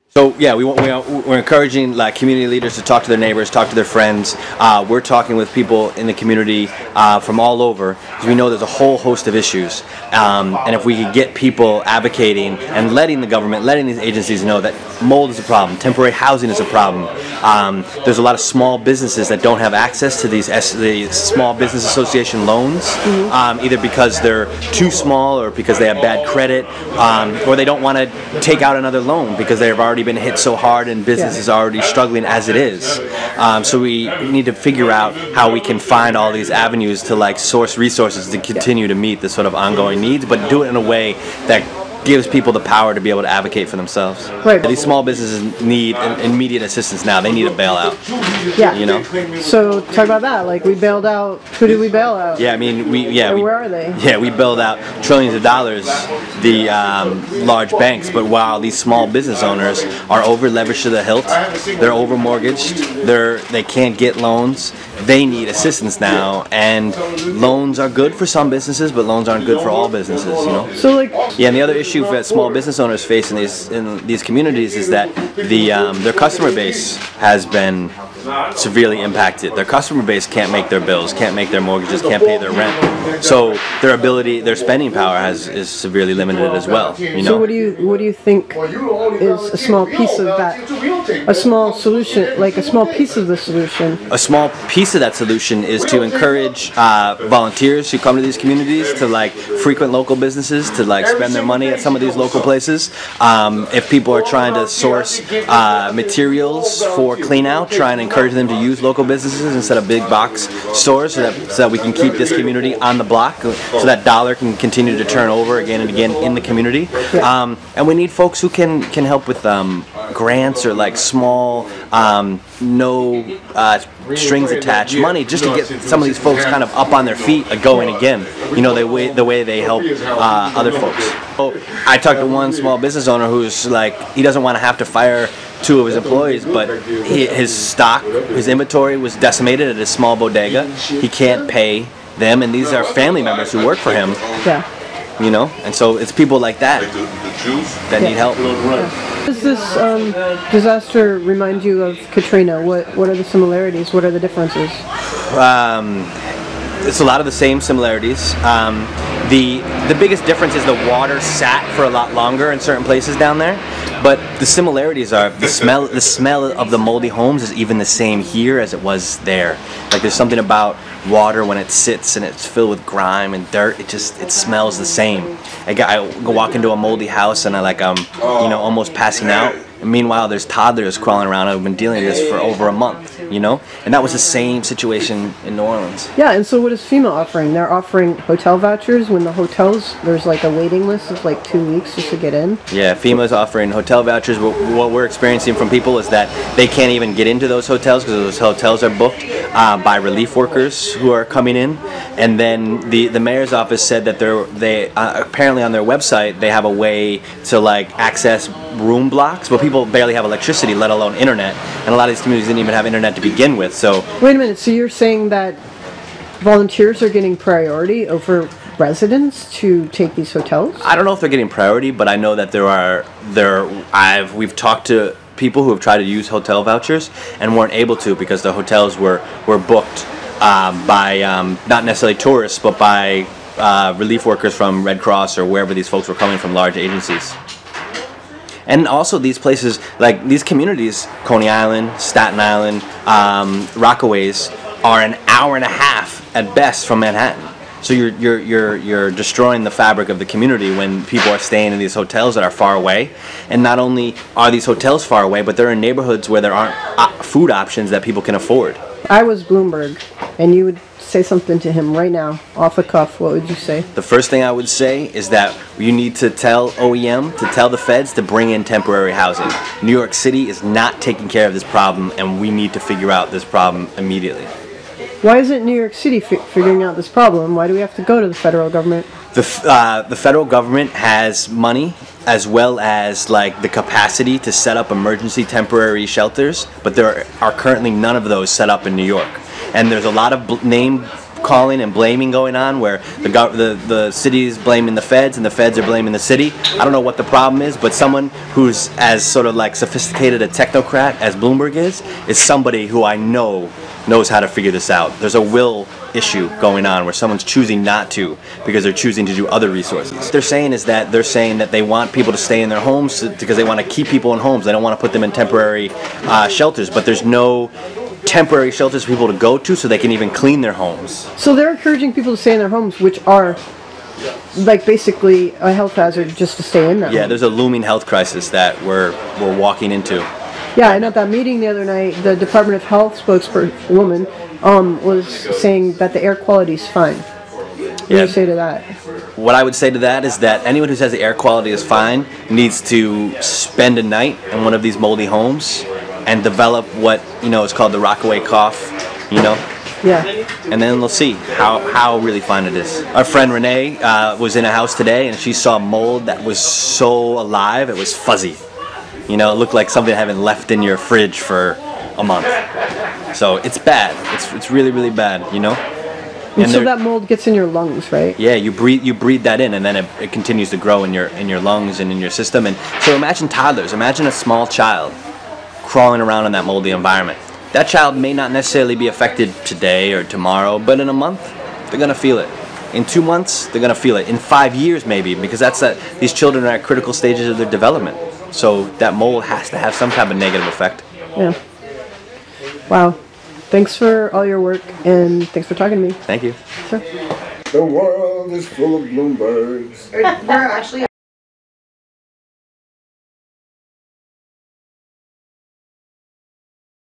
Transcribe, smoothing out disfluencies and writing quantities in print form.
So yeah, we're encouraging like community leaders to talk to their neighbors, talk to their friends. We're talking with people in the community from all over because we know there's a whole host of issues. And if we could get people advocating and letting the government, letting these agencies know that mold is a problem, temporary housing is a problem. There's a lot of small businesses that don't have access to the Small Business Association loans, either because they're too small or because they have bad credit, or they don't want to take out another loan because they've already been hit so hard and business is already struggling as it is. So we need to figure out how we can find all these avenues to like source resources to continue to meet the sort of ongoing needs, but do it in a way that gives people the power to be able to advocate for themselves. Right. These small businesses need immediate assistance now. They need a bailout. Yeah. You know. So talk about that. Like we bailed out. Who did we bail out? Yeah, I mean where are they? Yeah, we bailed out trillions of dollars, the large banks. But while these small business owners are over leveraged to the hilt, they're over mortgaged. They can't get loans. They need assistance now, and loans are good for some businesses, but loans aren't good for all businesses. You know. So like. Yeah, and the other issue that small business owners face in these communities is that their customer base has been severely impacted. Their customer base can't make their bills, can't make their mortgages, can't pay their rent. So their spending power is severely limited as well. You know. So what do you think is a small piece of that? A small solution, like a small piece of the solution. A small piece of that solution is to encourage volunteers who come to these communities to like frequent local businesses, to like spend their money at some of these local places. If people are trying to source materials for clean out, try and encourage them to use local businesses instead of big box stores, so that we can keep this community on the block, so that dollar can continue to turn over again and again in the community. And we need folks who can help with grants or like small no strings attached money, just to get some of these folks kind of up on their feet, going again. You know, the way they help other folks. So I talked to one small business owner who's like, he doesn't want to have to fire 2 of his employees, but his inventory was decimated at his small bodega. He can't pay them, and these are family members who work for him. Yeah. You know, and so it's people like that that need help. Does this disaster remind you of Katrina? What are the similarities? What are the differences? It's a lot of the same similarities. The biggest difference is the water sat for a lot longer in certain places down there, but the similarities are the smell of the moldy homes is even the same here as it was there. Like there's something about water when it sits and it's filled with grime and dirt, it smells the same. I go walk into a moldy house and I'm almost passing out. And meanwhile, there's toddlers crawling around. I've been dealing with this for over a month, you know? And that was the same situation in New Orleans. Yeah, and so what is FEMA offering? They're offering hotel vouchers when the hotels, there's like a waiting list of like 2 weeks just to get in. Yeah, FEMA's offering hotel vouchers. What we're experiencing from people is that they can't even get into those hotels because those hotels are booked by relief workers who are coming in. And then the mayor's office said that they apparently on their website they have a way to like access room blocks, but people barely have electricity, let alone internet, and a lot of these communities didn't even have internet to begin with. So wait a minute, so you're saying that volunteers are getting priority over residents to take these hotels? I don't know if they're getting priority, but I know that we've talked to people who have tried to use hotel vouchers and weren't able to because the hotels were booked by not necessarily tourists, but by relief workers from Red Cross or wherever these folks were coming from, large agencies. And also these places, like these communities, Coney Island, Staten Island, Rockaways, are an hour and a half at best from Manhattan. So you're destroying the fabric of the community when people are staying in these hotels that are far away. And not only are these hotels far away, but they're in neighborhoods where there aren't food options that people can afford. I was Bloomberg, and you would say something to him right now, off the cuff. What would you say? The first thing I would say is that you need to tell OEM, to tell the feds to bring in temporary housing. New York City is not taking care of this problem, and we need to figure out this problem immediately. Why isn't New York City figuring out this problem? Why do we have to go to the federal government? The federal government has money as well as like the capacity to set up emergency temporary shelters, but there are currently none of those set up in New York. And there's a lot of named calling and blaming going on, where the city is blaming the feds and the feds are blaming the city. I don't know what the problem is, but someone who's as sort of like sophisticated a technocrat as Bloomberg is somebody who I know knows how to figure this out. There's a will issue going on where someone's choosing not to because they're choosing to do other resources. What they're saying that they want people to stay in their homes because they want to keep people in homes. They don't want to put them in temporary shelters, but there's no temporary shelters for people to go to so they can even clean their homes. So they're encouraging people to stay in their homes, which are like basically a health hazard just to stay in them. Yeah, there's a looming health crisis that we're walking into. Yeah, and at that meeting the other night, the Department of Health spokeswoman was saying that the air quality is fine. What do you say to that? What I would say to that is that anyone who says the air quality is fine needs to spend a night in one of these moldy homes and develop what is called the Rockaway cough. Yeah. And then they'll see how really fine it is. Our friend Renee was in a house today, and she saw mold that was so alive it was fuzzy. It looked like something that had been left in your fridge for a month. So it's bad. It's really, really bad, And so that mold gets in your lungs, right? Yeah, you breathe that in, and then it continues to grow in your lungs and in your system. And so imagine toddlers. Imagine a small child crawling around in that moldy environment. That child may not necessarily be affected today or tomorrow, but in a month, they're going to feel it. In 2 months, they're going to feel it. In 5 years, maybe, because these children are at critical stages of their development. So that mold has to have some type of negative effect. Yeah. Wow. Thanks for all your work, and thanks for talking to me. Thank you. Sure. The world is full of Bloombergs. We're actually